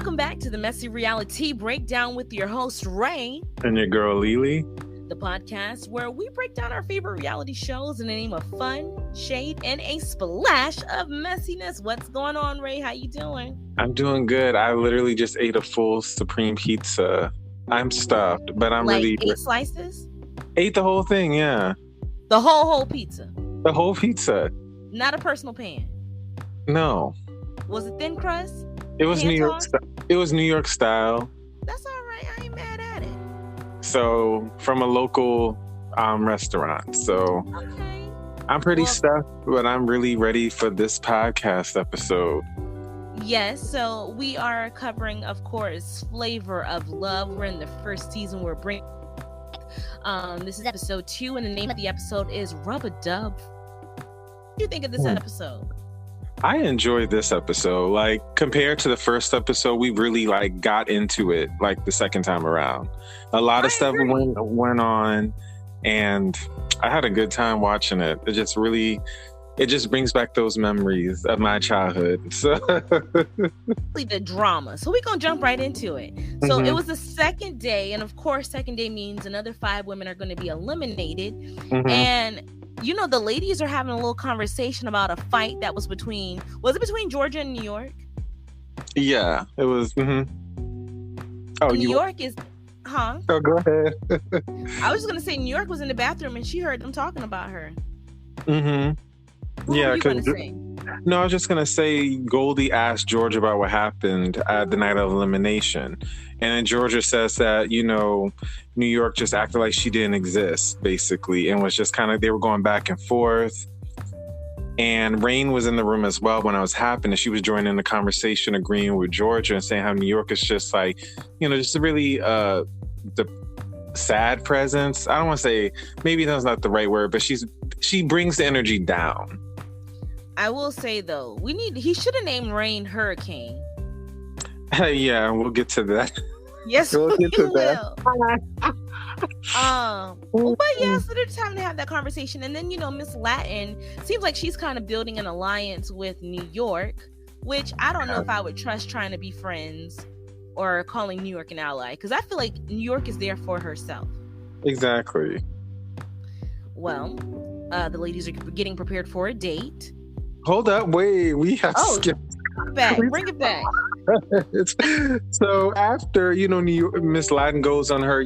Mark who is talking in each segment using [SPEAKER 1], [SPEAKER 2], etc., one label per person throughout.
[SPEAKER 1] Welcome back to the Messy RealiTea Breakdown with your host, Ray.
[SPEAKER 2] And your girl, Lily.
[SPEAKER 1] The podcast where we break down our favorite reality shows in the name of fun, shade, and a splash of messiness. What's going on, Ray? How you doing?
[SPEAKER 2] I'm doing good. I literally just ate a full Supreme pizza. I'm stuffed, but I'm
[SPEAKER 1] like
[SPEAKER 2] really...
[SPEAKER 1] 8 slices?
[SPEAKER 2] Ate the whole thing, yeah.
[SPEAKER 1] The whole pizza?
[SPEAKER 2] The whole pizza.
[SPEAKER 1] Not a personal pan?
[SPEAKER 2] No.
[SPEAKER 1] Was it thin crust?
[SPEAKER 2] It was New York. It was New York style.
[SPEAKER 1] That's all right. I ain't mad at it.
[SPEAKER 2] So from a local restaurant. So
[SPEAKER 1] okay.
[SPEAKER 2] I'm pretty stuffed, but I'm really ready for this podcast episode.
[SPEAKER 1] Yes. So we are covering, of course, Flavor of Love. We're in the first season. We're bringing. This is episode 2, and the name of the episode is Rub-a-Dub. What do you think of this episode?
[SPEAKER 2] I enjoyed this episode. Like, compared to the first episode, we really got into it the second time around. A lot of stuff went on, and I had a good time watching it. It just brings back those memories of my childhood. So
[SPEAKER 1] the drama. So we're gonna jump right into it. So it was the second day, and of course, second day means another 5 women are going to be eliminated. And the ladies are having a little conversation about a fight that was between Georgia and New York?
[SPEAKER 2] Yeah, it was.
[SPEAKER 1] Oh, New York is, huh?
[SPEAKER 2] Oh, go ahead.
[SPEAKER 1] I was just gonna say New York was in the bathroom and she heard them talking about her.
[SPEAKER 2] Yeah, I was just gonna say Goldie asked Georgia about what happened at the night of elimination, and then Georgia says that New York just acted like she didn't exist, basically, and was just kind of, they were going back and forth. And Rain was in the room as well when it was happening. She was joining the conversation, agreeing with Georgia and saying how New York is just just a really the sad presence. I don't want to say, maybe that's not the right word, but she brings the energy down.
[SPEAKER 1] I will say though, he should have named Rain Hurricane.
[SPEAKER 2] Yeah, we'll get to that.
[SPEAKER 1] Yes, we'll get to that.
[SPEAKER 2] But
[SPEAKER 1] yeah, so they're just having to have that conversation, and then Miss Latin seems like she's kind of building an alliance with New York, which I don't know if I would trust trying to be friends or calling New York an ally, because I feel like New York is there for herself.
[SPEAKER 2] Exactly.
[SPEAKER 1] Well, the ladies are getting prepared for a date.
[SPEAKER 2] Hold up, wait, we have to skip.
[SPEAKER 1] Bring it back.
[SPEAKER 2] So after, New York, Miss Latin goes on her,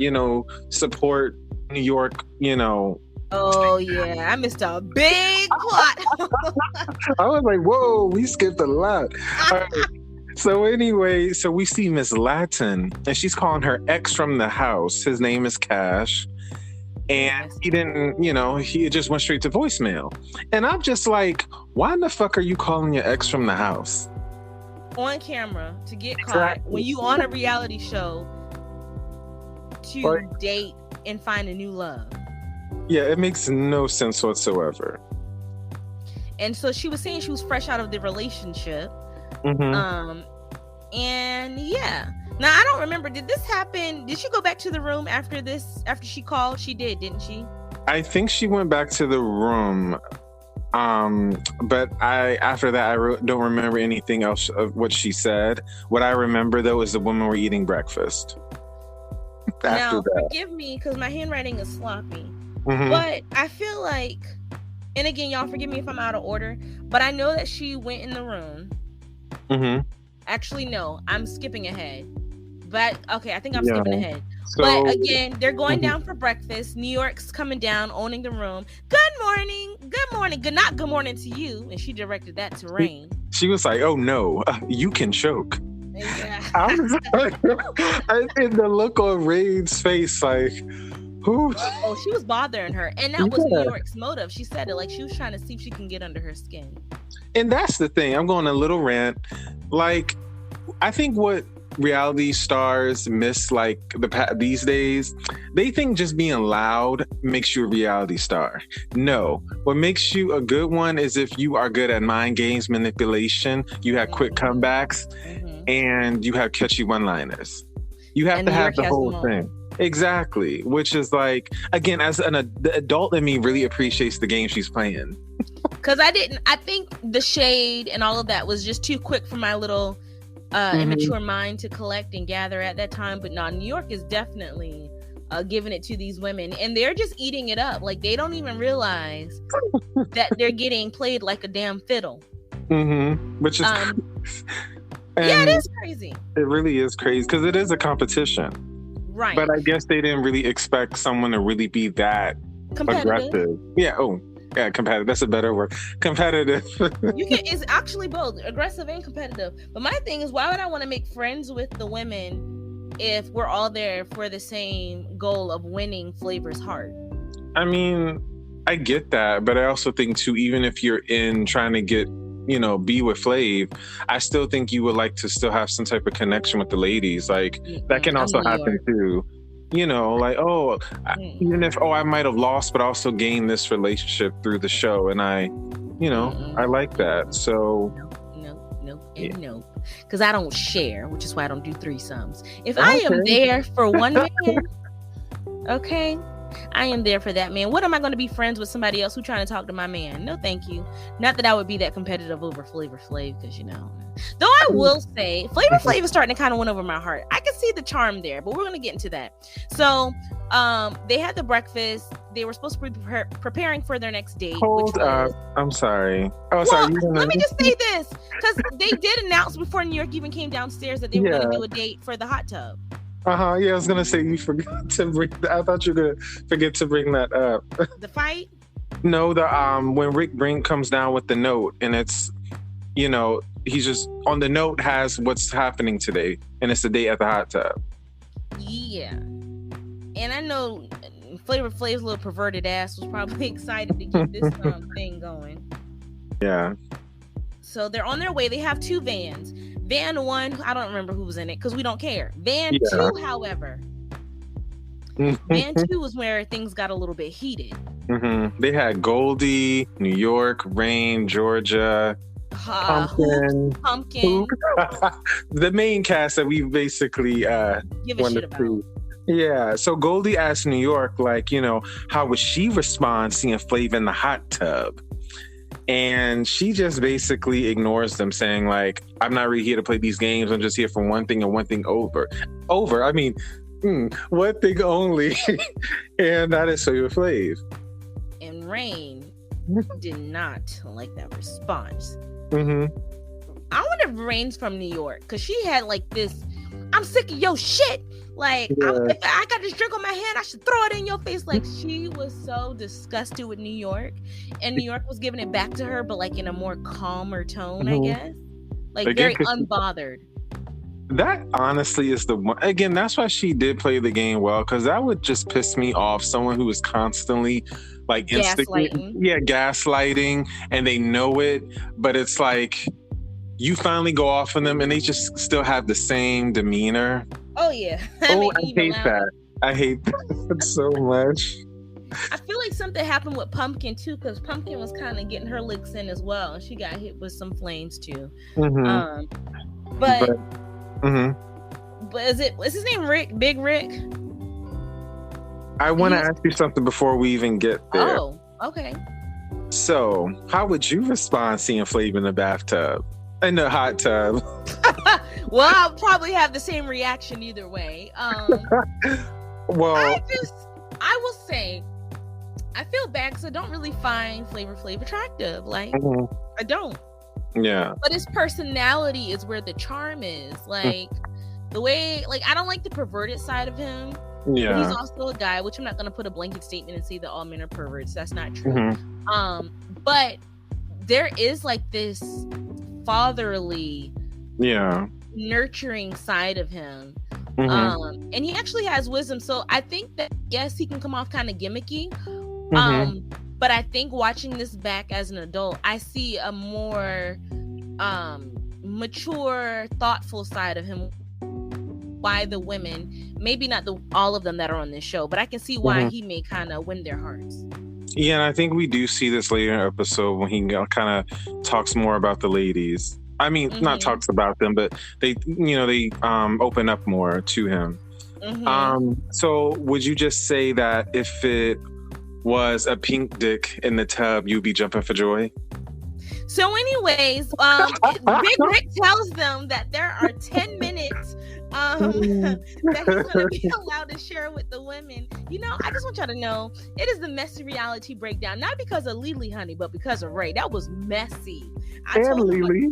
[SPEAKER 2] support New York,
[SPEAKER 1] Oh, yeah. I missed a big plot.
[SPEAKER 2] I was like, whoa, we skipped a lot. All right. So anyway, we see Miss Latin, and she's calling her ex from the house. His name is Cash. And he didn't, he just went straight to voicemail. And I'm just like, why in the fuck are you calling your ex from the house?
[SPEAKER 1] On camera to get caught when you on a reality show to date and find a new love.
[SPEAKER 2] Yeah, it makes no sense whatsoever.
[SPEAKER 1] And so she was saying she was fresh out of the relationship. And yeah. Now, I don't remember. Did this happen? Did she go back to the room after she called? She did, didn't she? I
[SPEAKER 2] think she went back to the room. But after that, I don't remember anything else of what she said. What I remember, though, is the women were eating breakfast.
[SPEAKER 1] Now, forgive me, because my handwriting is sloppy. But I feel like, and again, y'all forgive me if I'm out of order, but I know that she went in the room. Actually, no, I'm skipping ahead. But okay, I think I'm skipping ahead. So, but again, they're going down for breakfast. New York's coming down, owning the room. Good morning. Not good morning to you. And she directed that to Rain.
[SPEAKER 2] She was like, oh no, you can choke.
[SPEAKER 1] Yeah.
[SPEAKER 2] I was like, in the look on Rain's face, like, who?
[SPEAKER 1] Oh, she was bothering her. And that was New York's motive. She said it she was trying to see if she can get under her skin.
[SPEAKER 2] And that's the thing. I'm going a little rant. I think what reality stars miss these days, they think just being loud makes you a reality star. No, what makes you a good one is if you are good at mind games, manipulation, you have quick comebacks, and you have catchy one-liners. You have to have the whole thing. Exactly, which is again, as the adult in me really appreciates the game she's playing. Because
[SPEAKER 1] I think the shade and all of that was just too quick for my little immature mind to collect and gather at that time. But New York is definitely giving it to these women, and they're just eating it up. Like, they don't even realize that they're getting played like a damn fiddle.
[SPEAKER 2] Which is
[SPEAKER 1] yeah, it is crazy.
[SPEAKER 2] It really is crazy because it is a competition,
[SPEAKER 1] right?
[SPEAKER 2] But I guess they didn't really expect someone to really be that aggressive. Yeah. Oh, yeah. Competitive. That's a better word. Competitive.
[SPEAKER 1] It's actually both aggressive and competitive. But my thing is, why would I want to make friends with the women if we're all there for the same goal of winning Flavor's heart?
[SPEAKER 2] I mean, I get that, but I also think too, even if you're in trying to get, be with Flav, I still think you would like to still have some type of connection with the ladies. Like, that can also happen too. Like, even if, I might have lost, but also gained this relationship through the show. And I like that. So
[SPEAKER 1] Nope. Because I don't share, which is why I don't do threesomes. If I am there for one man, okay, I am there for that man. What am I going to be friends with somebody else who's trying to talk to my man? No, thank you. Not that I would be that competitive over Flavor Flav, because though I will say Flavor Flav is starting to kind of win over my heart. I can see the charm there, but we're going to get into that. So they had the breakfast. They were supposed to be preparing for their next date.
[SPEAKER 2] Hold up. I'm sorry. Sorry.
[SPEAKER 1] Let me just say this, because they did announce before New York even came downstairs that they were going to do a date for the hot tub.
[SPEAKER 2] Yeah, I was gonna say you forgot to bring that. I thought you were gonna forget to bring that up.
[SPEAKER 1] The fight?
[SPEAKER 2] No, the when Rick Brink comes down with the note, and it's he's just on the note has what's happening today, and it's the date at the hot tub.
[SPEAKER 1] Yeah, and I know Flavor Flav's little perverted ass was probably excited to keep this thing going.
[SPEAKER 2] Yeah.
[SPEAKER 1] So they're on their way. They have two vans. Van 1, I don't remember who was in it because we don't care. Van 2, however, Van 2 was where things got a little bit heated.
[SPEAKER 2] They had Goldie, New York, Rain, Georgia, Pumpkin. The main cast that we basically
[SPEAKER 1] give a shit about.
[SPEAKER 2] Yeah, so Goldie asked New York, like, how would she respond seeing Flav in the hot tub? And she just basically ignores them, saying, like, I'm not really here to play these games. I'm just here for one thing and one thing over. I mean, one thing only. And that is Flavor Flav.
[SPEAKER 1] And Rain did not like that response. I wonder if Rain's from New York, because she had like this, I'm sick of your shit. Like, if I got this drink on my hand, I should throw it in your face. Like, she was so disgusted with New York, and New York was giving it back to her, but like in a more calmer tone, I guess. Like, very unbothered.
[SPEAKER 2] That honestly is the one. Again, that's why she did play the game well, because that would just piss me off. Someone who is constantly like gaslighting, and they know it, but it's like you finally go off on them, and they just still have the same demeanor.
[SPEAKER 1] Oh yeah.
[SPEAKER 2] I hate that. I hate that so much.
[SPEAKER 1] I feel like something happened with Pumpkin too, because Pumpkin was kind of getting her licks in as well, and she got hit with some flames too. But is his name Rick? Big Rick?
[SPEAKER 2] I want to ask you something before we even get there.
[SPEAKER 1] Oh, okay.
[SPEAKER 2] So, how would you respond seeing Flav in the bathtub? In the hot tub?
[SPEAKER 1] Well, I'll probably have the same reaction either way.
[SPEAKER 2] Well,
[SPEAKER 1] I will say, I feel bad because I don't really find Flavor Flav attractive. Like, I don't.
[SPEAKER 2] Yeah.
[SPEAKER 1] But his personality is where the charm is. Like, the way, like, I don't like the perverted side of him. Yeah. But he's also a guy, which I'm not going to put a blanket statement and say that all men are perverts. That's not true. But there is like this fatherly, nurturing side of him. And he actually has wisdom. So I think that, yes, he can come off kind of gimmicky. But I think watching this back as an adult, I see a more mature, thoughtful side of him. Why the women, maybe not all of them that are on this show, but I can see why he may kind of win their hearts.
[SPEAKER 2] Yeah, and I think we do see this later in the episode when he kind of talks more about the ladies. I mean, not talks about them, but they open up more to him. So would you just say that if it was a pink dick in the tub, you'd be jumping for joy?
[SPEAKER 1] So anyways, Big Rick tells them that there are 10 minutes that he's going to be allowed to share with the women. I just want y'all to know, it is the Messy Reality Breakdown, not because of Lily, honey, but because of Ray. That was messy. I told Lily.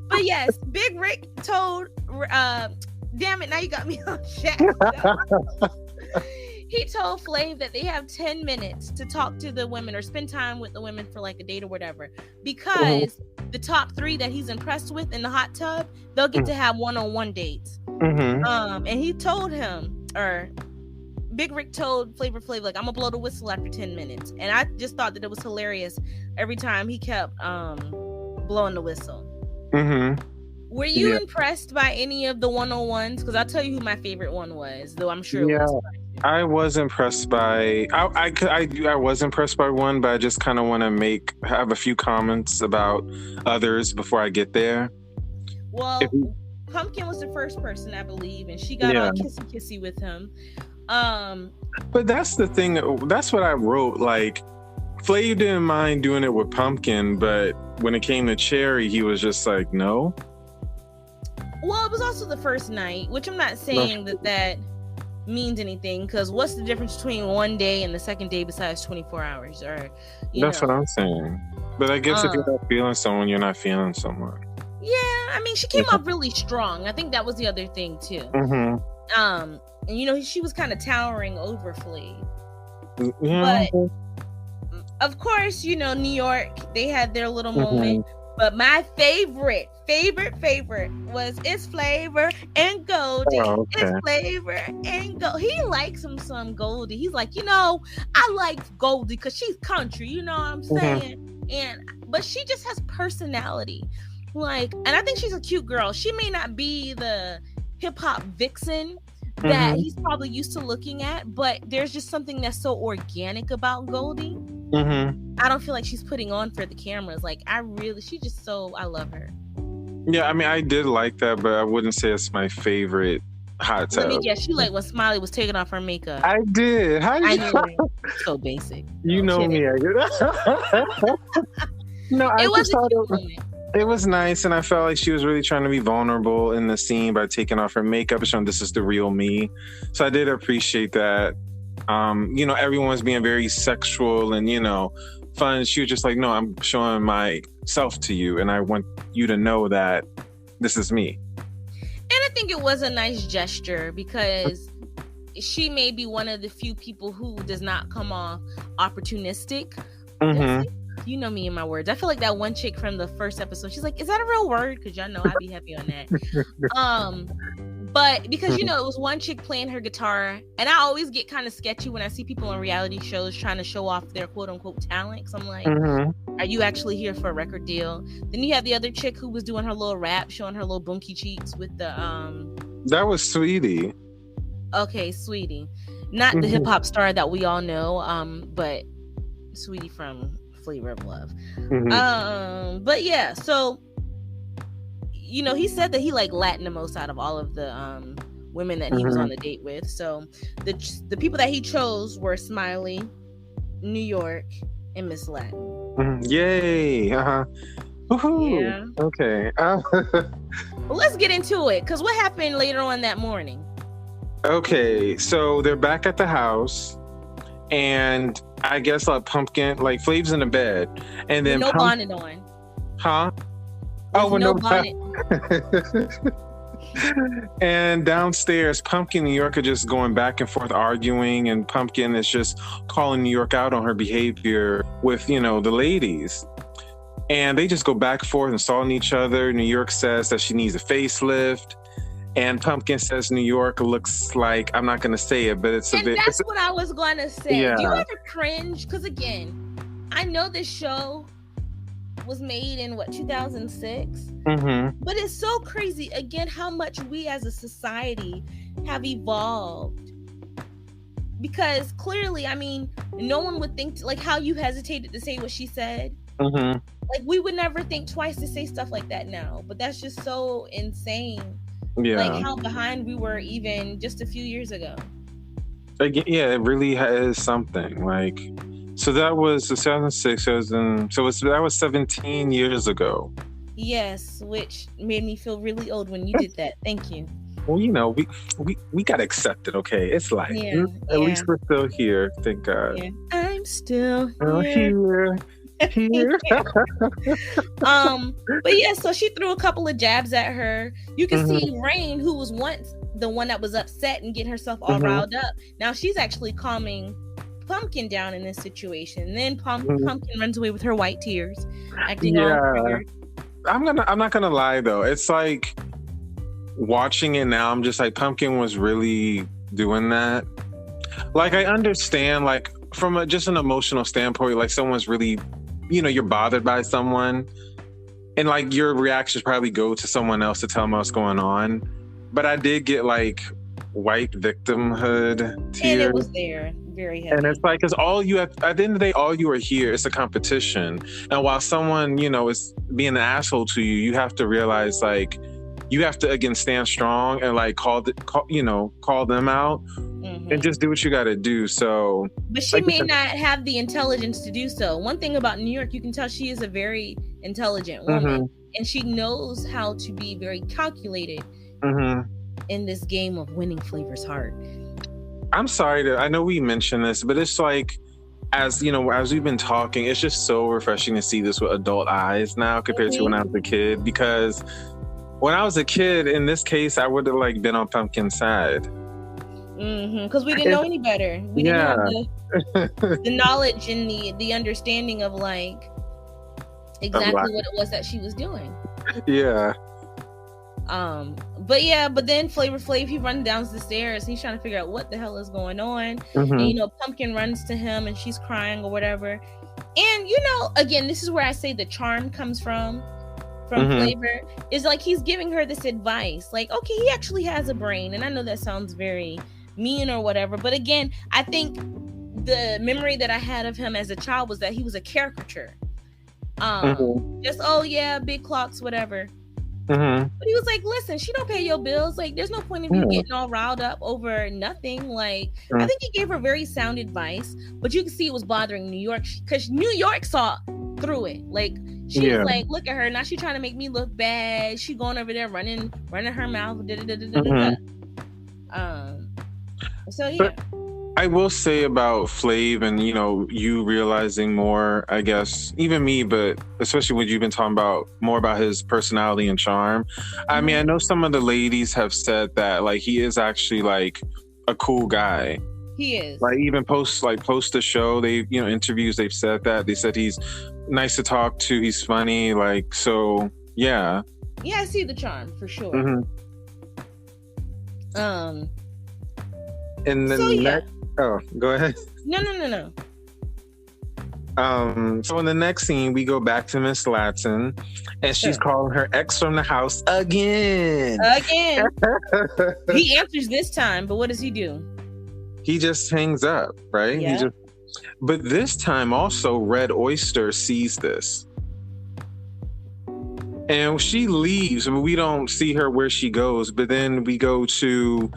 [SPEAKER 1] But yes, Big Rick told, damn it, now you got me on chat. He told Flav that they have 10 minutes to talk to the women or spend time with the women for like a date or whatever, because the top 3 that he's impressed with in the hot tub, they'll get to have one-on-one dates. And he told him, or Big Rick told Flavor Flav, like, I'm gonna blow the whistle after 10 minutes. And I just thought that it was hilarious every time he kept blowing the whistle. Were you impressed by any of the one-on-ones? Because I'll tell you who my favorite one was, though I'm sure it was.
[SPEAKER 2] I was impressed by. I was impressed by one, but I just kind of want to have a few comments about others before I get there.
[SPEAKER 1] Well, Pumpkin was the first person, I believe, and she got all kissy with him.
[SPEAKER 2] But that's the thing. That's what I wrote. Like, Flav didn't mind doing it with Pumpkin, but when it came to Cherry, he was just like, no.
[SPEAKER 1] Well, it was also the first night, which I'm not saying that means anything, because what's the difference between one day and the second day besides 24 hours? Or
[SPEAKER 2] that's what I'm saying. But I guess if you're not feeling someone, you're not feeling someone.
[SPEAKER 1] Yeah, I mean, she came up really strong. I think that was the other thing too. And she was kind of towering over Flav. But of course, New York, they had their little moment. But my favorite was It's Flavor and Goldie. It's Flavor and Goldie. He likes him some Goldie. He's like, I like Goldie because she's country. You know what I'm saying? But she just has personality. And I think she's a cute girl. She may not be the hip hop vixen that he's probably used to looking at, but there's just something that's so organic about Goldie. I don't feel like she's putting on for the cameras. I love her.
[SPEAKER 2] Yeah, I mean, I did like that, but I wouldn't say it's my favorite hot tub.
[SPEAKER 1] Let me guess, you like when Smiley was taking off her makeup.
[SPEAKER 2] I did. How did you?
[SPEAKER 1] So basic.
[SPEAKER 2] You know me. No, I just thought it was nice, and I felt like she was really trying to be vulnerable in the scene by taking off her makeup and showing this is the real me. So I did appreciate that. Everyone's being very sexual and, fun. She was just like, no, I'm showing myself to you, and I want you to know that this is me.
[SPEAKER 1] And I think it was a nice gesture because she may be one of the few people who does not come off opportunistic. You know me and my words. I feel like that one chick from the first episode, she's like, is that a real word? Because y'all know I'd be happy on that. But because, it was one chick playing her guitar, and I always get kind of sketchy when I see people on reality shows trying to show off their quote unquote talent. So I'm like, are you actually here for a record deal? Then you have the other chick who was doing her little rap, showing her little bunky cheeks with the
[SPEAKER 2] That was Sweetie.
[SPEAKER 1] Okay, Sweetie. Not the hip hop star that we all know, but Sweetie from Flavor of Love. But yeah, so he said that he liked Latin the most out of all of the women that he was on the date with. So the people that he chose were Smiley, New York, and Miss Latin.
[SPEAKER 2] Yay! Woohoo!
[SPEAKER 1] Yeah.
[SPEAKER 2] Okay.
[SPEAKER 1] Well, let's get into it, because what happened later on that morning?
[SPEAKER 2] Okay, so they're back at the house, and I guess Pumpkin, Flav's in the bed, and then
[SPEAKER 1] no bonnet on.
[SPEAKER 2] Huh?
[SPEAKER 1] With no bonnet.
[SPEAKER 2] And downstairs, Pumpkin and New York are just going back and forth arguing, and Pumpkin is just calling New York out on her behavior with, the ladies. And they just go back and forth, insulting each other. New York says that she needs a facelift. And Pumpkin says New York looks like, I'm not going to say it, but it's a bit...
[SPEAKER 1] that's what I was going to say.
[SPEAKER 2] Yeah.
[SPEAKER 1] Do you ever cringe? Because again, I know this show was made in 2006, but it's so crazy again how much we as a society have evolved, because clearly, I mean, no one would think how you hesitated to say what she said. We would never think twice to say stuff like that now, but that's just so insane. How behind we were even just a few years ago.
[SPEAKER 2] Yeah, it really is something. So that was 2006. That was 17 years ago.
[SPEAKER 1] Yes, which made me feel really old when you did that. Thank you.
[SPEAKER 2] Well, we got accepted. Okay, it's life.
[SPEAKER 1] Yeah,
[SPEAKER 2] At least we're still here. Thank God.
[SPEAKER 1] Yeah. I'm still
[SPEAKER 2] here.
[SPEAKER 1] But yeah, so she threw a couple of jabs at her. You can see Rain, who was once the one that was upset and getting herself all riled up. Now she's actually calming Pumpkin down in this situation. And then Pumpkin runs away with her white tears, acting all triggered.
[SPEAKER 2] I'm not gonna lie though. It's like watching it now, I'm just like, Pumpkin was really doing that. Like, I understand, like, from just an emotional standpoint, like, someone's really, you're bothered by someone, and like your reactions probably go to someone else to tell them what's going on. But I did get like white victimhood tears.
[SPEAKER 1] And it was there, very heavy.
[SPEAKER 2] And it's like, because at the end of the day, all you are here is a competition. And while someone, is being an asshole to you, you have to realize, like, you have to, again, stand strong and like call them out and just do what you got to do. So,
[SPEAKER 1] but she may not have the intelligence to do so. One thing about New York, you can tell she is a very intelligent woman, and she knows how to be very calculated in this game of winning Flavor's heart.
[SPEAKER 2] I'm sorry I know we mentioned this, but it's like, as we've been talking, it's just so refreshing to see this with adult eyes now compared to when I was a kid. Because when I was a kid, in this case, I would have like been on Pumpkin's side.
[SPEAKER 1] Because we didn't know any better. We didn't have the knowledge and the understanding of like exactly what it was that she was doing.
[SPEAKER 2] Yeah.
[SPEAKER 1] But then Flavor Flav, he runs down the stairs. He's trying to figure out what the hell is going on. And Pumpkin runs to him and she's crying or whatever. And again, this is where I say the charm comes from Flavor. Is like he's giving her this advice. Like, okay, he actually has a brain. And I know that sounds very mean or whatever. But again, I think the memory that I had of him as a child was that he was a caricature. Just, oh yeah, big clocks, whatever. But he was like, listen, she don't pay your bills. Like, there's no point in you getting all riled up over nothing. Like, I think he gave her very sound advice, but you can see it was bothering New York because New York saw through it. Like, she was like, look at her. Now she's trying to make me look bad. She going over there running her mouth. So, yeah.
[SPEAKER 2] But I will say about Flav and, you realizing more, I guess, even me, but especially when you've been talking about more about his personality and charm. I mean, I know some of the ladies have said that, like, he is actually, like, a cool guy.
[SPEAKER 1] He is.
[SPEAKER 2] Like, even post the show, they, interviews, they've said that. They said he's nice to talk to. He's funny. Like, so, yeah.
[SPEAKER 1] Yeah, I see the charm, for sure.
[SPEAKER 2] And then oh, go ahead.
[SPEAKER 1] No.
[SPEAKER 2] So in the next scene, we go back to Miss Latson, and she's calling her ex from the house again. He
[SPEAKER 1] answers this time, but what does he do?
[SPEAKER 2] He just hangs up, right?
[SPEAKER 1] Yeah.
[SPEAKER 2] But this time also, Red Oyster sees this. And she leaves, but we don't see her where she goes. But then we go to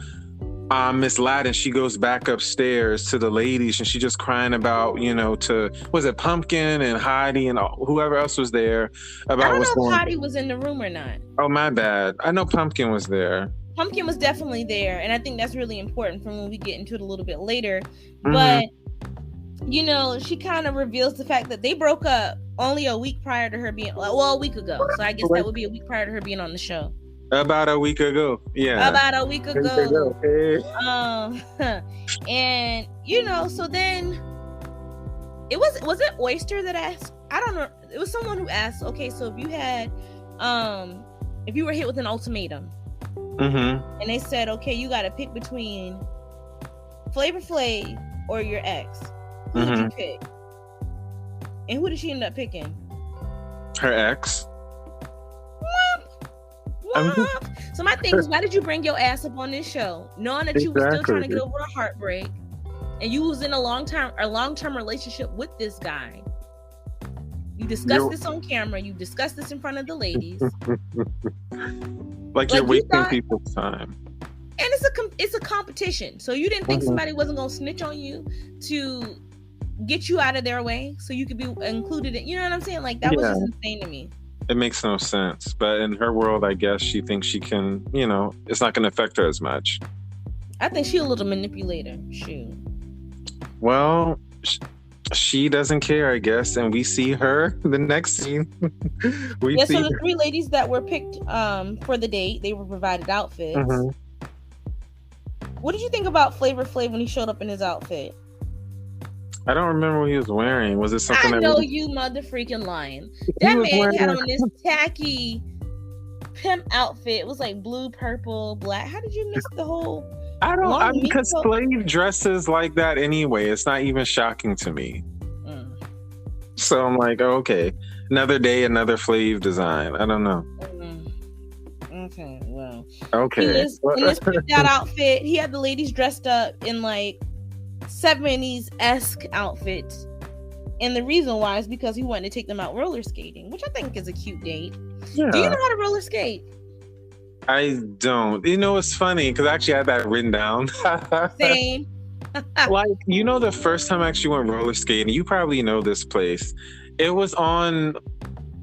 [SPEAKER 2] Miss Lattin. She goes back upstairs to the ladies, and she's just crying about, was it Pumpkin and Heidi and whoever else was there about
[SPEAKER 1] I don't know if Heidi was in the room or not.
[SPEAKER 2] Oh, my bad. I know Pumpkin was there.
[SPEAKER 1] Pumpkin was definitely there, and I think that's really important for when we get into it a little bit later. But she kind of reveals the fact that they broke up only a week prior to her being, a week ago. So I guess that would be a week prior to her being on the show.
[SPEAKER 2] About a week ago. Yeah.
[SPEAKER 1] About a week ago. And so then was it Oyster that asked? I don't know. It was someone who asked, okay, so if you had if you were hit with an ultimatum, and they said, okay, you gotta pick between Flavor Flav or your ex, who would you pick? And who did she end up picking?
[SPEAKER 2] Her ex.
[SPEAKER 1] So my thing is, why did you bring your ass up on this show, knowing that you were still trying to get over a heartbreak, and you was in a long-term relationship with this guy? You discussed this on camera. You discussed this in front of the ladies.
[SPEAKER 2] like you're wasting people's time.
[SPEAKER 1] And it's a competition. So you didn't think somebody wasn't gonna snitch on you to get you out of their way so you could be included in, you know what I'm saying? Like, that was just insane to me.
[SPEAKER 2] It makes no sense. But in her world, I guess she thinks she can, you know, it's not going to affect her as much.
[SPEAKER 1] I think she's a little manipulator. Shoot.
[SPEAKER 2] Well, she doesn't care, I guess. And we see her the next scene.
[SPEAKER 1] So the 3 ladies that were picked for the date, they were provided outfits. Mm-hmm. What did you think about Flavor Flav when he showed up in his outfit?
[SPEAKER 2] I don't remember what he was wearing. Was it something?
[SPEAKER 1] I know you mother freaking lying. That man had on this tacky pimp outfit. It was like blue, purple, black. How did you miss the whole?
[SPEAKER 2] Because Flav dresses like that anyway. It's not even shocking to me. So I'm like, okay, another day, another Flav design. I don't know.
[SPEAKER 1] Okay, well.
[SPEAKER 2] Okay.
[SPEAKER 1] In this picked out outfit, he had the ladies dressed up in like 70s-esque outfits. And the reason why is because he wanted to take them out roller skating, which I think is a cute date. Yeah. Do you know how to roller skate?
[SPEAKER 2] I don't. You know, it's funny because I actually had that written down.
[SPEAKER 1] Same.
[SPEAKER 2] Like, you know, the first time I actually went roller skating, you probably know this place. It was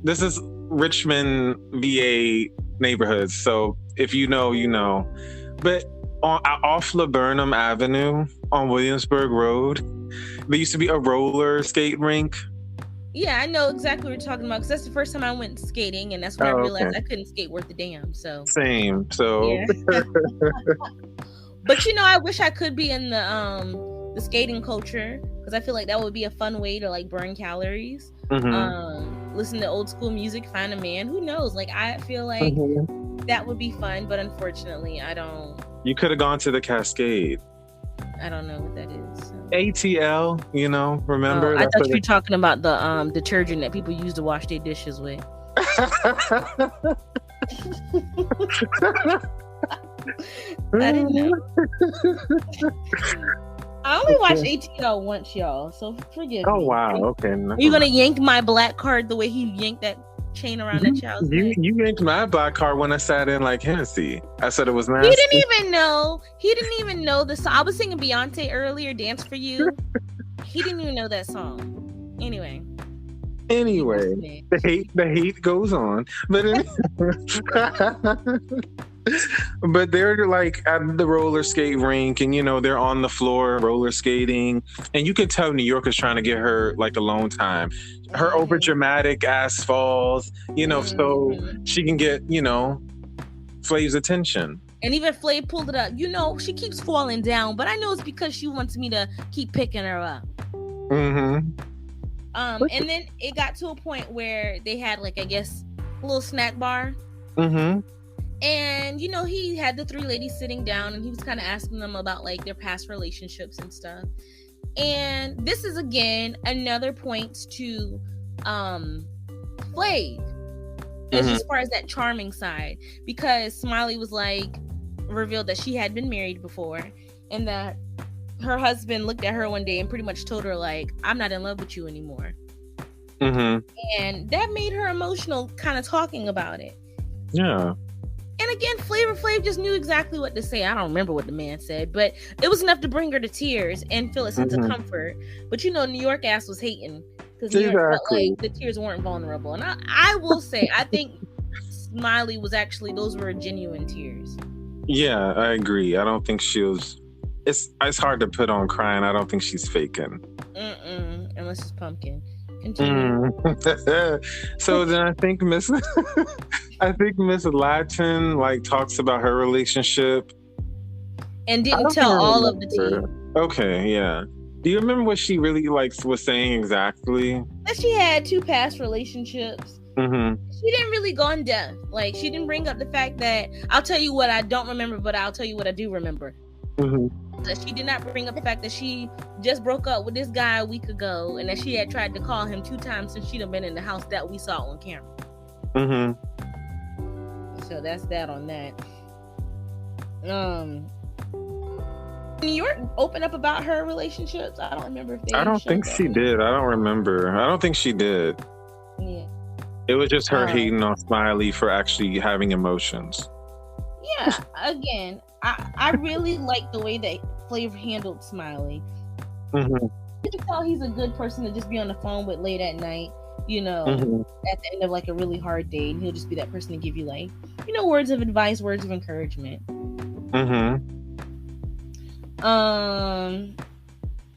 [SPEAKER 2] this is Richmond, VA neighborhoods. So if you know, you know. But off Laburnum Avenue on Williamsburg Road, there used to be a roller skate rink.
[SPEAKER 1] Yeah, I know exactly what you're talking about because that's the first time I went skating, and that's when I realized I couldn't skate worth a damn. So
[SPEAKER 2] same. So,
[SPEAKER 1] yeah. But you know, I wish I could be in the skating culture because I feel like that would be a fun way to like burn calories. Mm-hmm. Listen to old school music, find a man. Who knows? Like, I feel like that would be fun, but unfortunately, I don't.
[SPEAKER 2] You could have gone to the Cascade.
[SPEAKER 1] I don't know what that is. So.
[SPEAKER 2] ATL, you know, remember?
[SPEAKER 1] I thought you were talking about the detergent that people use to wash their dishes with. I didn't know. I only watched ATL once, y'all, so forgive me.
[SPEAKER 2] Oh, wow. Okay.
[SPEAKER 1] Are you going to yank my black card the way he yanked that chain around that child's neck?
[SPEAKER 2] You yanked my black card when I sat in like Hennessy. I said it was nasty.
[SPEAKER 1] He didn't even know the song. I was singing Beyonce earlier, Dance for You. He didn't even know that song. Anyway,
[SPEAKER 2] the hate goes on. But they're like at the roller skate rink, and you know they're on the floor roller skating, and you can tell New York is trying to get her like alone time. Her over dramatic ass falls, you know, so she can get, you know, Flav's attention.
[SPEAKER 1] And even Flav pulled it up. You know, she keeps falling down, but I know it's because she wants me to keep picking her up.
[SPEAKER 2] Mm-hmm.
[SPEAKER 1] And then it got to a point where they had like, I guess, a little snack bar.
[SPEAKER 2] Mm-hmm.
[SPEAKER 1] And, you know, he had the 3 ladies sitting down and he was kind of asking them about like their past relationships and stuff. And this is, again, another point to Flav as far as that charming side, because Smiley was like revealed that she had been married before and that her husband looked at her one day and pretty much told her like, I'm not in love with you anymore.
[SPEAKER 2] Mm-hmm.
[SPEAKER 1] And that made her emotional kind of talking about it.
[SPEAKER 2] Yeah.
[SPEAKER 1] And again, Flavor Flav just knew exactly what to say. I don't remember what the man said, but it was enough to bring her to tears and feel a sense of comfort. But you know, New York ass was hating because New York felt like the tears weren't vulnerable. And I will say, I think Smiley was actually, those were genuine tears.
[SPEAKER 2] Yeah, I agree. I don't think she was. It's hard to put on crying. I don't think she's faking.
[SPEAKER 1] Unless it's pumpkin. Continue.
[SPEAKER 2] So then I think Miss Latin like talks about her relationship
[SPEAKER 1] and didn't tell all of the tea.
[SPEAKER 2] Okay, yeah. Do you remember what she really was saying exactly?
[SPEAKER 1] That she had 2 past relationships.
[SPEAKER 2] Mm-hmm.
[SPEAKER 1] She didn't really go in depth. Like, she didn't bring up the fact that I'll tell you what I don't remember, but I'll tell you what I do remember.
[SPEAKER 2] Mm-hmm.
[SPEAKER 1] She did not bring up the fact that she just broke up with this guy a week ago and that she had tried to call him 2 times since she'd have been in the house that we saw on camera.
[SPEAKER 2] Mm-hmm.
[SPEAKER 1] So that's that on that. New York opened up about her relationships. I don't remember if they.
[SPEAKER 2] I don't think she did. I don't remember. I don't think she did.
[SPEAKER 1] Yeah.
[SPEAKER 2] It was just her hating on Smiley for actually having emotions.
[SPEAKER 1] Yeah. Again, I really like the way that Flav handled Smiley.
[SPEAKER 2] Mm-hmm.
[SPEAKER 1] You can tell he's a good person to just be on the phone with late at night, you know, at the end of like a really hard day, and he'll just be that person to give you like, you know, words of advice, words of encouragement.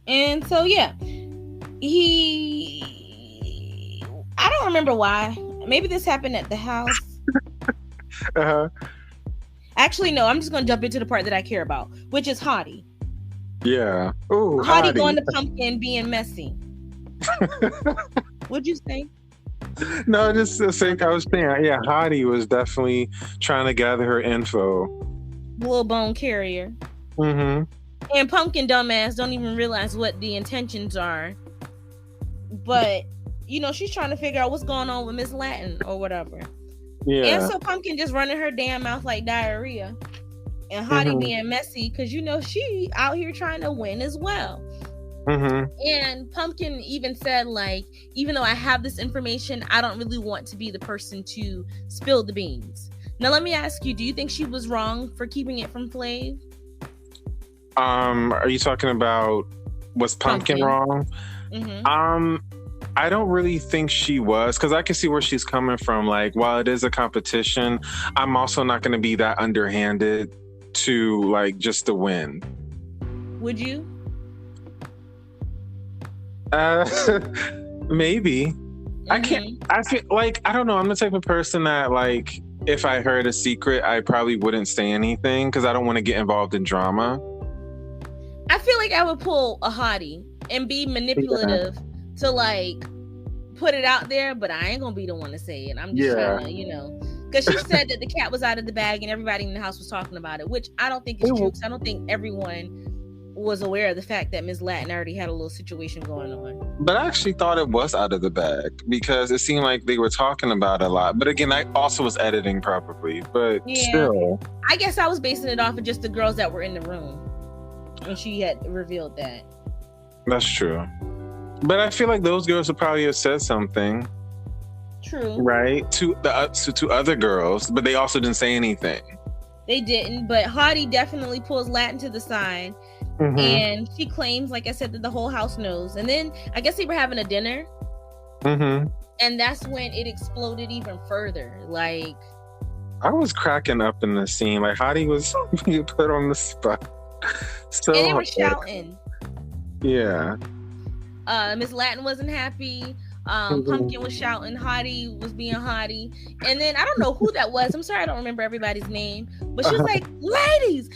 [SPEAKER 1] And so yeah, I don't remember why. Maybe this happened at the house. Actually, no, I'm just gonna jump into the part that I care about, which is Hottie.
[SPEAKER 2] Yeah. Ooh,
[SPEAKER 1] Hottie going to Pumpkin being messy. What'd you say?
[SPEAKER 2] No, just to think, I was saying, yeah, Hottie was definitely trying to gather her info.
[SPEAKER 1] Little bone carrier. And Pumpkin dumbass don't even realize what the intentions are. But, you know, she's trying to figure out what's going on with Miss Latin or whatever. Yeah. And so Pumpkin just running her damn mouth like diarrhea. And Hottie being messy because, you know, she out here trying to win as well. And Pumpkin even said, like, even though I have this information, I don't really want to be the person to spill the beans. Now, let me ask you, do you think she was wrong for keeping it from Flav?
[SPEAKER 2] Are you talking about, was Pumpkin wrong? I don't really think she was, because I can see where she's coming from. Like, while it is a competition, I'm also not going to be that underhanded to, like, just to win.
[SPEAKER 1] Would you?
[SPEAKER 2] Maybe. I can't. I feel like, I don't know. I'm the type of person that, like, if I heard a secret, I probably wouldn't say anything because I don't want to get involved in drama.
[SPEAKER 1] I feel like I would pull a Hottie and be manipulative to, like, put it out there, but I ain't gonna be the one to say it. I'm just trying to, you know, because she said that the cat was out of the bag and everybody in the house was talking about it, which I don't think is true, because I don't think everyone was aware of the fact that Miss Latin already had a little situation going on.
[SPEAKER 2] But I actually thought it was out of the bag because it seemed like they were talking about it a lot. But again, I also was editing probably, but still.
[SPEAKER 1] I guess I was basing it off of just the girls that were in the room when she had revealed that.
[SPEAKER 2] That's true. But I feel like those girls would probably have said something.
[SPEAKER 1] True.
[SPEAKER 2] Right? To other girls, but they also didn't say anything.
[SPEAKER 1] They didn't, but Hottie definitely pulls Latin to the side. And she claims, like I said, that the whole house knows. And then I guess they were having a dinner. And that's when it exploded even further. Like,
[SPEAKER 2] I was cracking up in the scene. Like, Hottie was being put on the spot. So
[SPEAKER 1] and they were shouting.
[SPEAKER 2] Yeah.
[SPEAKER 1] Miss Latin wasn't happy. Pumpkin was shouting. Hottie was being Hottie. And then I don't know who that was. I'm sorry, I don't remember everybody's name. But she was like, ladies,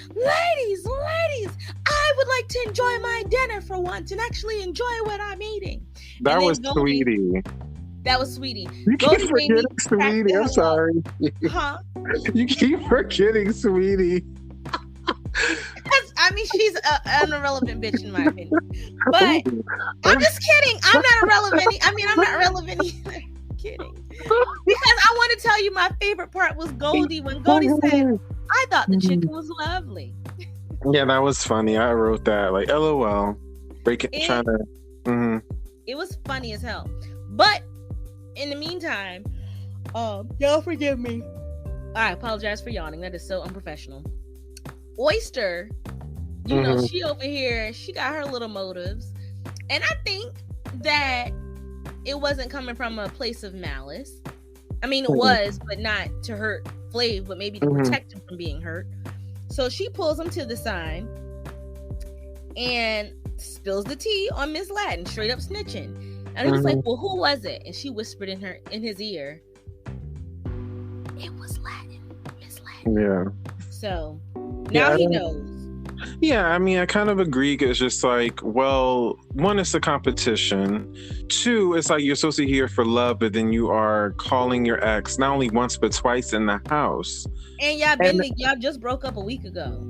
[SPEAKER 1] I would like to enjoy my dinner for once and actually enjoy what I'm eating.
[SPEAKER 2] That was Sweetie.
[SPEAKER 1] That was Sweetie.
[SPEAKER 2] You keep forgetting Sweetie. I'm sorry.
[SPEAKER 1] Huh?
[SPEAKER 2] You keep forgetting Sweetie.
[SPEAKER 1] I mean, she's an irrelevant bitch in my opinion. But I'm just kidding. I'm not irrelevant. I'm not relevant either. Kidding. Because I want to tell you my favorite part was Goldie, when Goldie said, I thought the chicken was lovely.
[SPEAKER 2] Yeah, that was funny. I wrote that, like, LOL.
[SPEAKER 1] It was funny as hell. But in the meantime, y'all forgive me. I apologize for yawning. That is so unprofessional. Oyster, you know, she over here, she got her little motives. And I think that it wasn't coming from a place of malice. I mean, it was, but not to hurt Flav, but maybe to protect him from being hurt. So she pulls him to the side and spills the tea on Miss Latin, straight up snitching. And he was like, well, who was it? And she whispered in his ear, it was Latin, Miss Latin.
[SPEAKER 2] Yeah.
[SPEAKER 1] So now he knows.
[SPEAKER 2] Yeah, I mean, I kind of agree. It's just like, well, one, it's a competition. Two, it's like you're supposed to hear for love, but then you are calling your ex not only once but twice in the house.
[SPEAKER 1] And y'all just broke up a week ago.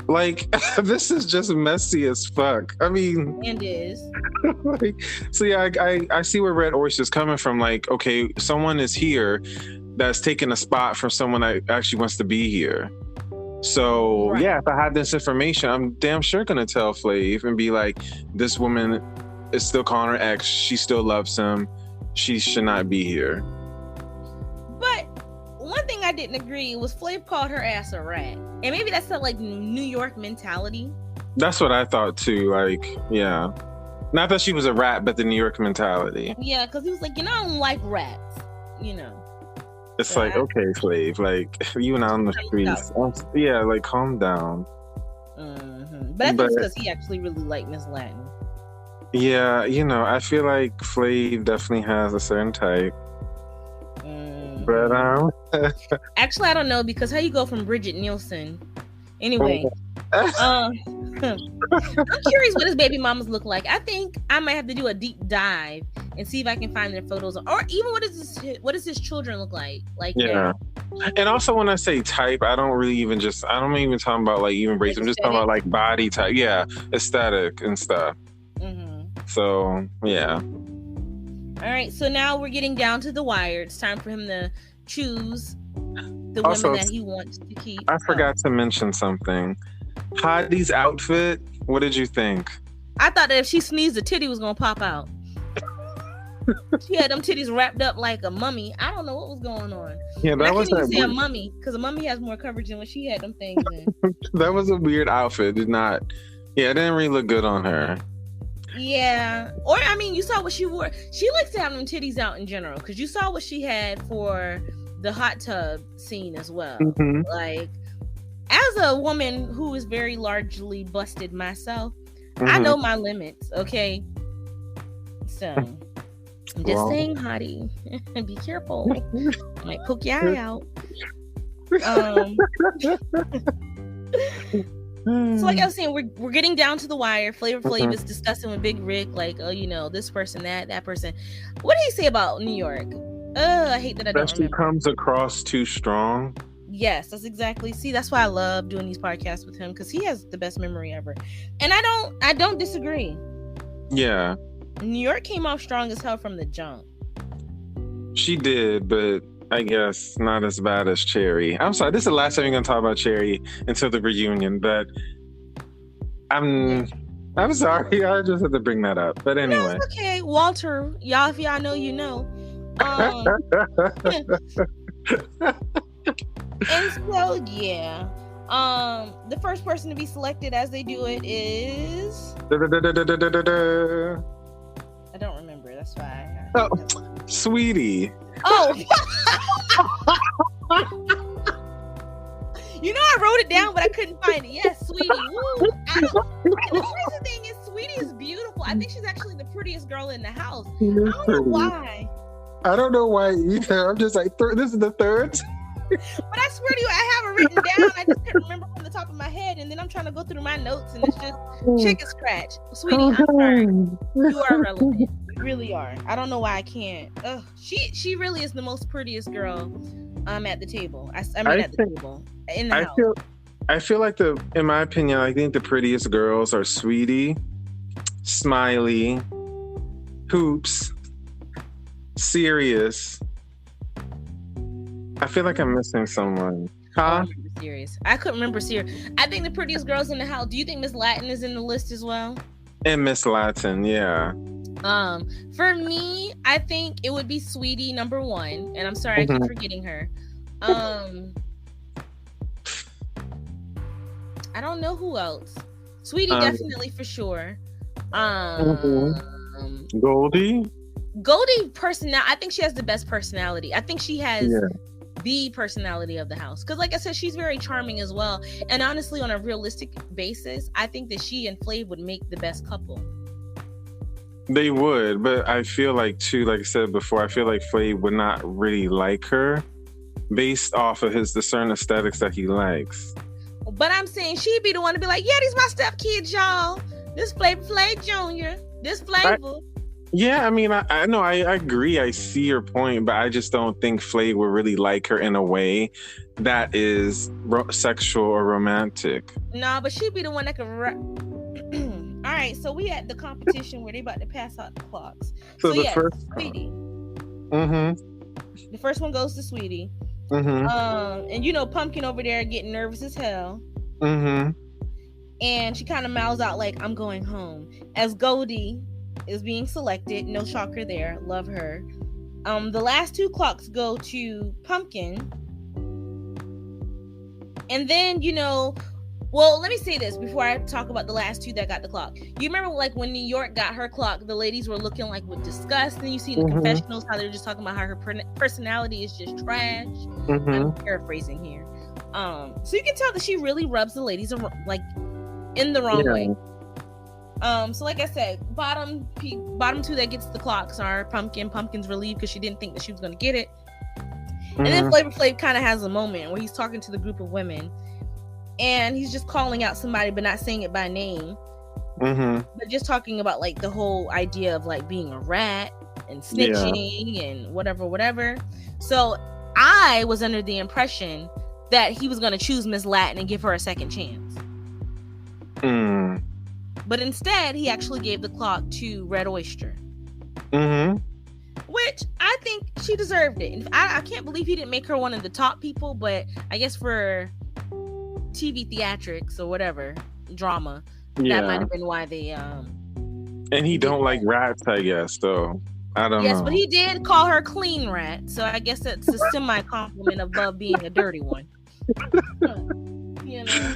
[SPEAKER 2] Like, this is just messy as fuck. I mean,
[SPEAKER 1] and is.
[SPEAKER 2] Like, so yeah, I see where Red Oyster's coming from. Like, okay, someone is here that's taking a spot from someone that actually wants to be here. So yeah, if I had this information, I'm damn sure gonna tell Flav and be like, this woman is still calling her ex. She still loves him. She should not be here. But
[SPEAKER 1] one thing I didn't agree was Flav called her ass a rat. And maybe that's the like New York mentality.
[SPEAKER 2] That's what I thought too. Like, yeah. Not that she was a rat, but the New York mentality.
[SPEAKER 1] Yeah, because he was like, I don't like rats,
[SPEAKER 2] It's so like, okay, Flav, like, you and I on the streets. Yeah, like, calm down.
[SPEAKER 1] Mm-hmm. But I think it's because he actually really liked Miss Latin.
[SPEAKER 2] Yeah, I feel like Flav definitely has a certain type. Mm-hmm. But,
[SPEAKER 1] actually, I don't know, because how you go from Bridget Nielsen? Anyway. I'm curious what his baby mamas look like. I think I might have to do a deep dive and see if I can find their photos, or even what does his children look like?
[SPEAKER 2] Yeah. And also, when I say type, I don't even talk about like even race. I'm just talking about like body type. Yeah, aesthetic and stuff. Mm-hmm. So yeah.
[SPEAKER 1] All right. So now we're getting down to the wire. It's time for him to choose the women that he wants to keep.
[SPEAKER 2] I forgot to mention something. Heidi's outfit, what did you think?
[SPEAKER 1] I thought that if she sneezed, the titty was gonna pop out. She had them titties wrapped up like a mummy. I don't know what was going on.
[SPEAKER 2] Yeah, that was
[SPEAKER 1] even say a mummy, because a mummy has more coverage than when she had them things in.
[SPEAKER 2] That was a weird outfit. It didn't really look good on her.
[SPEAKER 1] Yeah, or I mean, you saw what she wore. She likes to have them titties out in general, because you saw what she had for the hot tub scene as well. Mm-hmm. Like, as a woman who is very largely busted myself, mm-hmm. I know my limits, okay? So, I'm just saying, hottie, be careful. I might poke your eye out. So like I was saying, we're getting down to the wire. Flavor Flav is discussing with Big Rick, like, this person, that person. What did he say about New York? I hate that I don't remember.
[SPEAKER 2] She comes across too strong.
[SPEAKER 1] Yes, that's exactly. See, that's why I love doing these podcasts with him, because he has the best memory ever. And I don't disagree.
[SPEAKER 2] Yeah.
[SPEAKER 1] New York came off strong as hell from the jump.
[SPEAKER 2] She did, but I guess not as bad as Cherry. I'm sorry, this is the last time you're gonna talk about Cherry until the reunion, but I'm sorry, I just had to bring that up. But anyway.
[SPEAKER 1] No, it's okay. Walter, y'all, if y'all know, you know. And so yeah. The first person to be selected as they do it is I don't remember, that's why
[SPEAKER 2] Sweetie.
[SPEAKER 1] Oh. I wrote it down, but I couldn't find it. Yes, Sweetie. Woo. The crazy thing is, Sweetie is beautiful. I think she's actually the prettiest girl in the house. I don't know why.
[SPEAKER 2] I don't know why either. I'm just like, this is the third.
[SPEAKER 1] But I swear to you, I have it written down. I just can't remember from the top of my head, and then I'm trying to go through my notes, and it's just chicken scratch. Sweetie, I'm sorry. You are relevant. You really are. I don't know why I can't. Ugh, she really is the most prettiest girl at the table. At the table in the house.
[SPEAKER 2] I feel like in my opinion, I think the prettiest girls are Sweetie, Smiley, Hoops, Serious. I feel like I'm missing someone. Huh?
[SPEAKER 1] Serious. I couldn't remember Serious. I think the prettiest girls in the house. Do you think Miss Latin is in the list as well?
[SPEAKER 2] And Miss Latin, yeah.
[SPEAKER 1] For me, I think it would be Sweetie number one, and I'm sorry I keep forgetting her. I don't know who else. Sweetie definitely for sure.
[SPEAKER 2] Goldie
[SPEAKER 1] personality. I think she has the best personality. I think she has the personality of the house, because like I said, she's very charming as well. And honestly, on a realistic basis, I think that she and Flav would make the best couple.
[SPEAKER 2] They would, but I feel like too, like I said before, I feel like Flav would not really like her based off of the certain aesthetics that he likes.
[SPEAKER 1] But I'm saying she'd be the one to be like, yeah, these my stepkids, y'all. This Flavor Flav Jr., this Flavor.
[SPEAKER 2] Yeah, I mean, I know, I agree. I see your point, but I just don't think Flav would really like her in a way that is sexual or romantic.
[SPEAKER 1] No, but she'd be the one that could... All right, so we at the competition where they about to pass out the clocks.
[SPEAKER 2] So the first...
[SPEAKER 1] Sweetie.
[SPEAKER 2] Mm-hmm.
[SPEAKER 1] The first one goes to Sweetie.
[SPEAKER 2] Mm-hmm.
[SPEAKER 1] And Pumpkin over there getting nervous as hell.
[SPEAKER 2] Mm-hmm.
[SPEAKER 1] And she kind of mouths out like, I'm going home. As Goldie is being selected. No shocker there. Love her. The last two clocks go to Pumpkin. And then, Well, let me say this before I talk about the last two that got the clock. You remember, like, when New York got her clock, the ladies were looking like with disgust, and you see in the confessionals how they're just talking about how her personality is just trash. I'm paraphrasing here. So you can tell that she really rubs the ladies like in the wrong way. So like I said, bottom two that gets the clocks are Pumpkin. Pumpkin's relieved because she didn't think that she was going to get it. And then Flavor Flav kind of has a moment where he's talking to the group of women, and he's just calling out somebody, but not saying it by name. But just talking about like the whole idea of like being a rat and snitching and whatever. So I was under the impression that he was going to choose Miss Latin and give her a second chance. But instead, he actually gave the clock to Red Oyster. Which I think she deserved it. I can't believe he didn't make her one of the top people, but I guess for TV theatrics or whatever, drama, that might have been why they...
[SPEAKER 2] and he don't like rats, I guess, so I don't know.
[SPEAKER 1] Yes, but he did call her clean rat, so I guess that's a semi-compliment above being a dirty one. You know?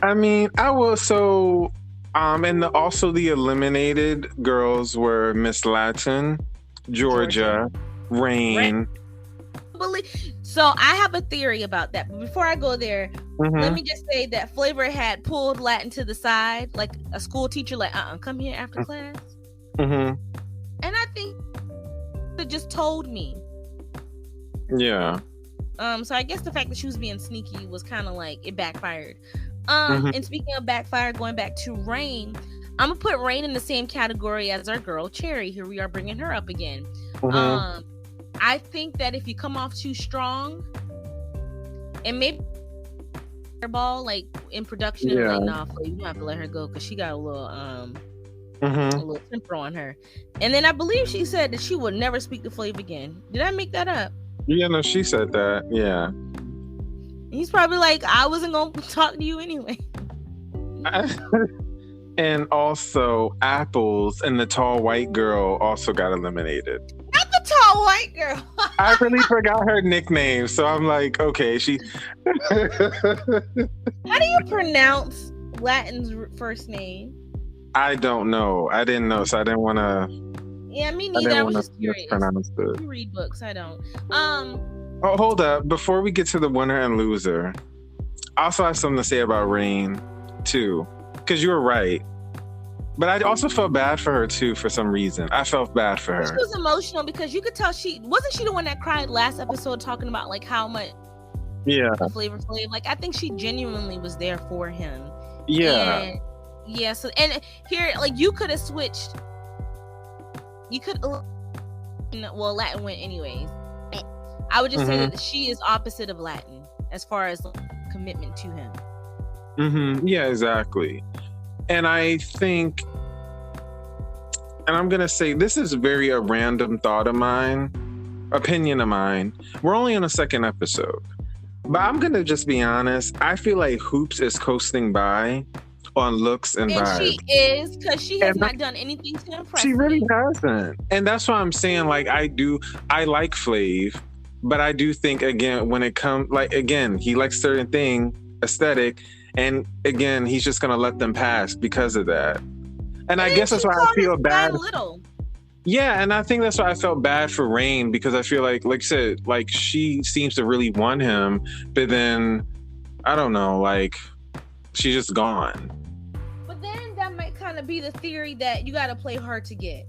[SPEAKER 2] I mean, I will, so... and also the eliminated girls were Miss Latin, Georgia, Rain.
[SPEAKER 1] So I have a theory about that. But before I go there, let me just say that Flavor had pulled Latin to the side, like a school teacher, like, come here after class. And I think it just told me.
[SPEAKER 2] Yeah.
[SPEAKER 1] So I guess the fact that she was being sneaky was kind of like, it backfired. And speaking of backfire, going back to Rain, I'm gonna put Rain in the same category as our girl Cherry. Here we are bringing her up again. I think that if you come off too strong, and maybe ball like in production, and like, nah, you don't have to let her go because she got a little temper on her. And then I believe she said that she would never speak to Flav again. Did I make that up?
[SPEAKER 2] Yeah, no, she said that. Yeah.
[SPEAKER 1] He's probably like, I wasn't gonna talk to you anyway.
[SPEAKER 2] And also, Apples and the tall white girl also got eliminated.
[SPEAKER 1] Not the tall white girl.
[SPEAKER 2] I really forgot her nickname, so I'm like, okay, she.
[SPEAKER 1] How do you pronounce Latin's first name?
[SPEAKER 2] I don't know. I didn't know, so I didn't want to.
[SPEAKER 1] Yeah, me neither. I was just curious. You read books, I don't.
[SPEAKER 2] Oh, hold up! Before we get to the winner and loser, I also have something to say about Rain too, because you were right. But I also felt bad for her too for some reason. I felt bad for her.
[SPEAKER 1] She was emotional because you could tell she wasn't the one that cried last episode talking about like how much Flavor Flav. Like I think she genuinely was there for him.
[SPEAKER 2] Yeah.
[SPEAKER 1] And, so and here like you could have switched. You could well Latin went anyways. I would just say that she is opposite of Latin as far as like, commitment to him.
[SPEAKER 2] Yeah, exactly. And I think, and I'm going to say, this is very a random thought of mine, opinion of mine. We're only on the second episode. But I'm going to just be honest. I feel like Hoops is coasting by on looks and vibes.
[SPEAKER 1] And she is, because she has not done anything to impress
[SPEAKER 2] She really
[SPEAKER 1] me.
[SPEAKER 2] hasn't. And that's why I'm saying, like, I like Flav. But I do think, again, when it comes, like, again, he likes certain thing, aesthetic. And again, he's just going to let them pass because of that. And I guess that's why I feel bad. Yeah, and I think that's why I felt bad for Rain, because I feel like you said, like, she seems to really want him. But then, I don't know, like, she's just gone.
[SPEAKER 1] But then that might kind of be the theory that you got to play hard to get.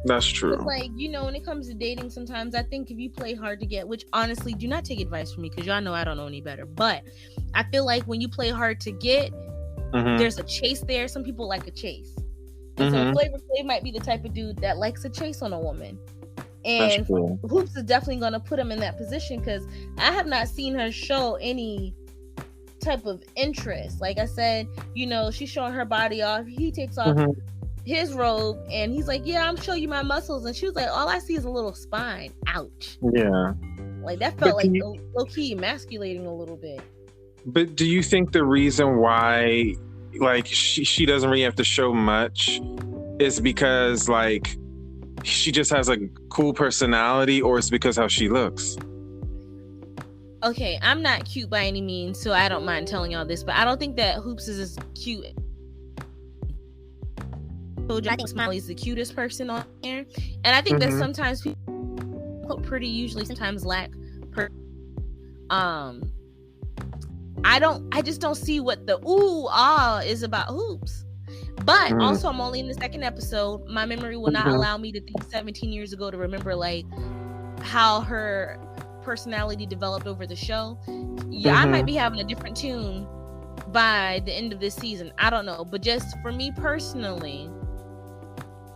[SPEAKER 2] That's true.
[SPEAKER 1] Like, you know, when it comes to dating, sometimes I think if you play hard to get, which honestly, do not take advice from me because y'all know I don't know any better. But I feel like when you play hard to get, there's a chase there. Some people like a chase. And so Flavor Flav might be the type of dude that likes a chase on a woman. And Hoops is definitely going to put him in that position because I have not seen her show any type of interest. Like I said, you know, she's showing her body off. He takes off his robe and he's like, yeah, I'm showing you my muscles, and she was like, all I see is a little spine. Ouch.
[SPEAKER 2] Yeah,
[SPEAKER 1] like that felt like low-key emasculating a little bit.
[SPEAKER 2] But do you think the reason why like she doesn't really have to show much is because like she just has a cool personality, or it's because how she looks?
[SPEAKER 1] Okay, I'm not cute by any means, so I don't mind telling y'all this, but I don't think that Hoops is as cute. I think Smiley's the cutest person on there, and I think that sometimes people pretty usually sometimes lack. I just don't see what the ooh ah is about Hoops. But also, I'm only in the second episode. My memory will not allow me to think 17 years ago to remember like how her personality developed over the show. Yeah, I might be having a different tune by the end of this season. I don't know, but just for me personally,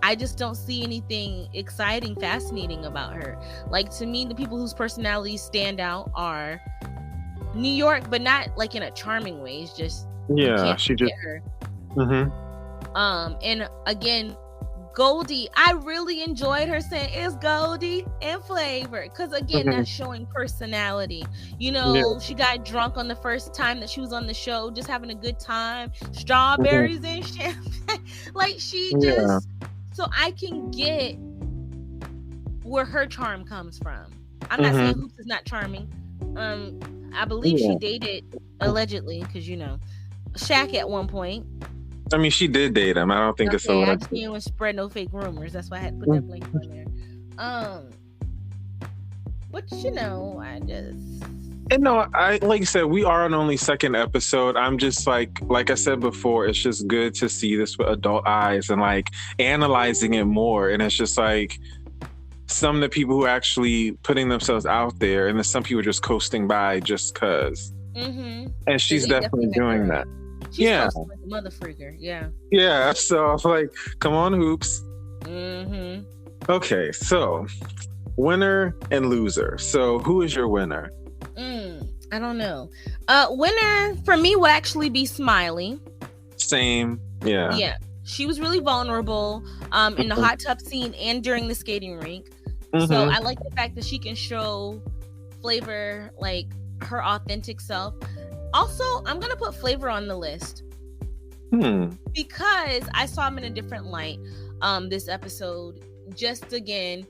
[SPEAKER 1] I just don't see anything exciting, fascinating about her. Like, to me, the people whose personalities stand out are New York, but not like in a charming way. It's just
[SPEAKER 2] she just
[SPEAKER 1] her. And again, Goldie, I really enjoyed her saying it's Goldie and Flavor, because again, that's showing personality. You know, she got drunk on the first time that she was on the show, just having a good time, strawberries and champagne. Like, she just so I can get where her charm comes from. I'm not saying Hoops is not charming. I believe she dated, allegedly, because you know, Shaq at one point.
[SPEAKER 2] I mean, she did date him. I don't think it's so.
[SPEAKER 1] I just didn't spread no fake rumors. That's why I had to put that link on there. But you know, I just.
[SPEAKER 2] And no, like you said, we are on only second episode. I'm just like I said before, it's just good to see this with adult eyes and like analyzing it more. And it's just like some of the people who are actually putting themselves out there, and then some people just coasting by just cause. And she's definitely doing that.
[SPEAKER 1] She's like a mother freaker,
[SPEAKER 2] yeah. So like, come on, Hoops. Okay, so winner and loser. So who is your winner?
[SPEAKER 1] I don't know. Winner for me will actually be Smiley.
[SPEAKER 2] Same, yeah.
[SPEAKER 1] She was really vulnerable in the hot tub scene and during the skating rink. So I like the fact that she can show Flavor like her authentic self. Also, I'm going to put Flavor on the list. Because I saw him in a different light this episode. Just again,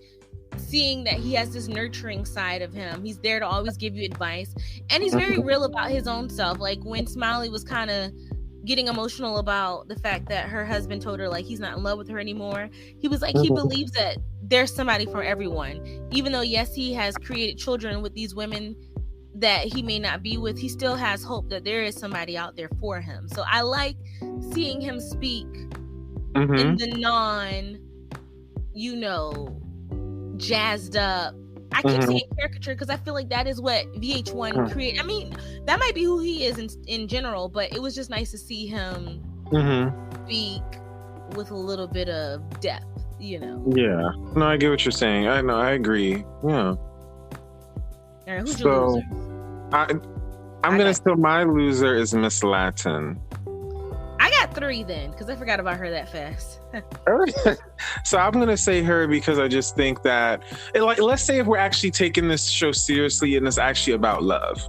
[SPEAKER 1] seeing that he has this nurturing side of him. He's there to always give you advice. And he's very real about his own self. Like when Smiley was kind of getting emotional about the fact that her husband told her like he's not in love with her anymore. He was like, he believes that there's somebody for everyone. Even though, yes, he has created children with these women that he may not be with, he still has hope that there is somebody out there for him. So I like seeing him speak in the non, you know, jazzed up. I keep saying caricature because I feel like that is what VH1 created. I mean, that might be who he is in general, but it was just nice to see him speak with a little bit of depth, you know.
[SPEAKER 2] Yeah. No, I get what you're saying. I know, I agree. Yeah.
[SPEAKER 1] All right, who's your loser?
[SPEAKER 2] I'm going to say my loser is Miss Latin.
[SPEAKER 1] I got 3 then, because I forgot about her that fast.
[SPEAKER 2] So I'm going to say her because I just think that, like, let's say if we're actually taking this show seriously and it's actually about love.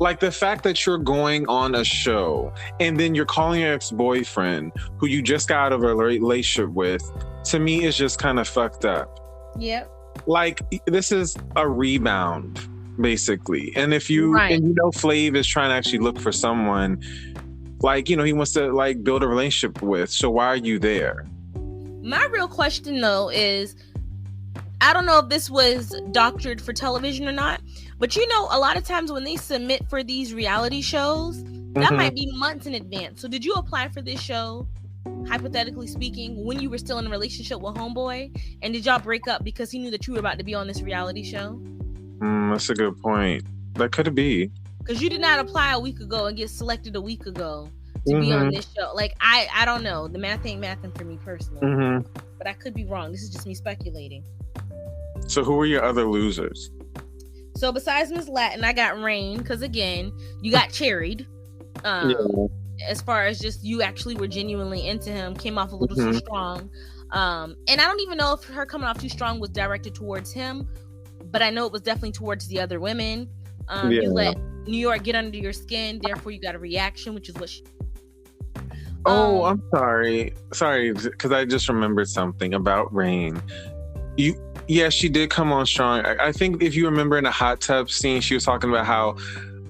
[SPEAKER 2] Like the fact that you're going on a show and then you're calling your ex-boyfriend who you just got out of a relationship with, to me is just kind of fucked up.
[SPEAKER 1] Yep.
[SPEAKER 2] Like, this is a rebound, basically. And if you, and you know, Flav is trying to actually look for someone, like, you know, he wants to, like, build a relationship with. So why are you there?
[SPEAKER 1] My real question, though, is, I don't know if this was doctored for television or not, but, you know, a lot of times when they submit for these reality shows, that might be months in advance. So did you apply for this show, hypothetically speaking, when you were still in a relationship with Homeboy? And did y'all break up because he knew that you were about to be on this reality show?
[SPEAKER 2] That's a good point. That could be.
[SPEAKER 1] Because you did not apply a week ago and get selected a week ago to be on this show. Like, I don't know. The math ain't mathing for me personally. But I could be wrong. This is just me speculating.
[SPEAKER 2] So who were your other losers?
[SPEAKER 1] So besides Miss Latin, I got Rain. Because again, you got cherried. As far as just you actually were genuinely into him. Came off a little too strong. And I don't even know if her coming off too strong was directed towards him. But I know it was definitely towards the other women. You let New York get under your skin, therefore you got a reaction, which is what she...
[SPEAKER 2] I'm sorry, because I just remembered something about Rain. Yeah, she did come on strong. I think if you remember in the hot tub scene, she was talking about how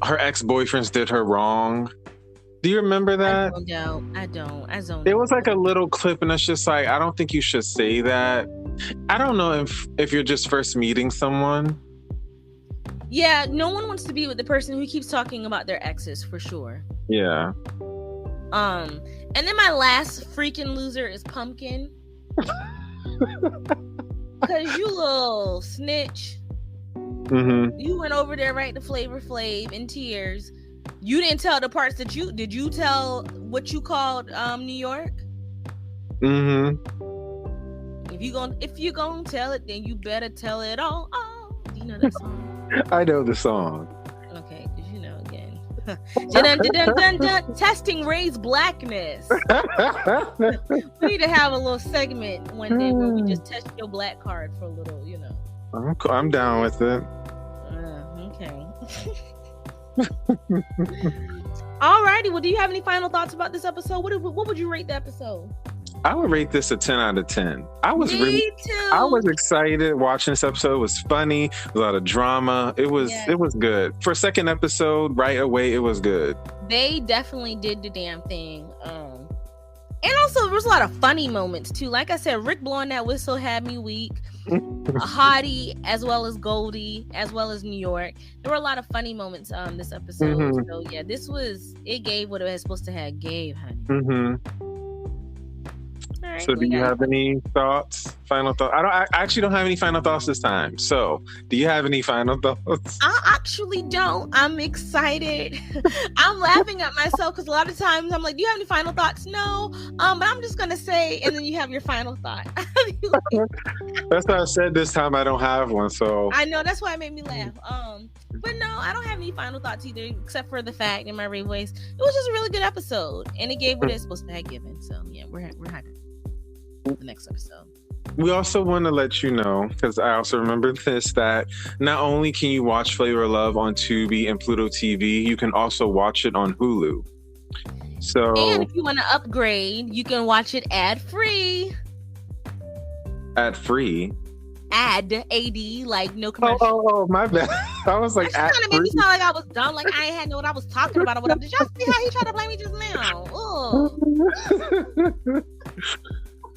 [SPEAKER 2] her ex-boyfriends did her wrong. Do you remember that?
[SPEAKER 1] I don't.
[SPEAKER 2] It was like a little clip, and it's just like, I don't think you should say that. I don't know if you're just first meeting someone.
[SPEAKER 1] Yeah, no one wants to be with the person who keeps talking about their exes, for sure.
[SPEAKER 2] Yeah.
[SPEAKER 1] And then my last freaking loser is Pumpkin. Cause you little snitch.
[SPEAKER 2] Mm-hmm.
[SPEAKER 1] You went over there right to Flavor Flav in tears. You didn't tell the parts that did you tell what you called New York?
[SPEAKER 2] Mm-hmm.
[SPEAKER 1] If you gonna tell it, then you better tell it all. Oh, do you know that song?
[SPEAKER 2] I know the song.
[SPEAKER 1] Okay, because you know again. Dun, testing Ray's blackness. We need to have a little segment one day where we just test your black card for a little, you know.
[SPEAKER 2] I'm down with it.
[SPEAKER 1] Okay. Alrighty. Well, do you have any final thoughts about this episode? What would you rate the episode?
[SPEAKER 2] I would rate this a 10 out of 10. I was excited watching this episode. It was funny. A lot of drama. It was good. For a second episode, right away, it was good. They
[SPEAKER 1] definitely did the damn thing. And also there was a lot of funny moments too. Like I said, Rick blowing that whistle had me weak. Hottie, as well as Goldie, as well as New York. There were a lot of funny moments this episode. Mm-hmm. So yeah, it gave what it was supposed to have gave, honey.
[SPEAKER 2] Mm-hmm. Right, so do you have any final thoughts? I actually don't have any final thoughts this time. So do you have any final thoughts?
[SPEAKER 1] I actually don't. I'm excited. I'm laughing at myself because a lot of times I'm like, do you have any final thoughts? No. But I'm just going to say, and then you have your final thought.
[SPEAKER 2] That's what I said this time. I don't have one. So
[SPEAKER 1] I know, that's why it made me laugh. But no, I don't have any final thoughts either, except for the fact in my Ray voice, it was just a really good episode and it gave what it's supposed to have given. So yeah, we're happy. The next episode.
[SPEAKER 2] We also want to let you know, because I also remember this, that not only can you watch Flavor of Love on Tubi and Pluto TV, you can also watch it on Hulu. So,
[SPEAKER 1] and if you want to upgrade, you can watch it ad-free.
[SPEAKER 2] Ad-free?
[SPEAKER 1] AD, like no commercial.
[SPEAKER 2] Oh, my bad. I was like,
[SPEAKER 1] that kind of made me sound like I was dumb, like I ain't know what I was talking about or whatever. Did y'all see how he tried to blame me just now? Oh.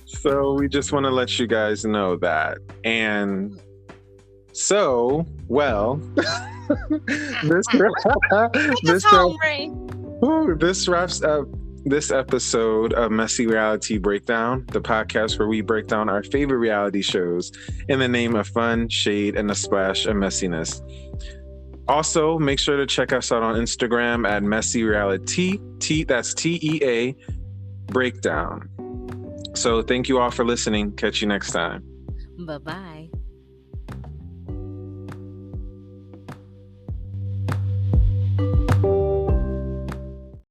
[SPEAKER 2] So we just want to let you guys know that. And so, well, this wraps up this episode of Messy RealiTea Breakdown, the podcast where we break down our favorite reality shows in the name of fun, shade, and a splash of messiness. Also, make sure to check us out on Instagram at Messy RealiTea. That's TEA Breakdown. So thank you all for listening. Catch you next time.
[SPEAKER 1] Bye-bye.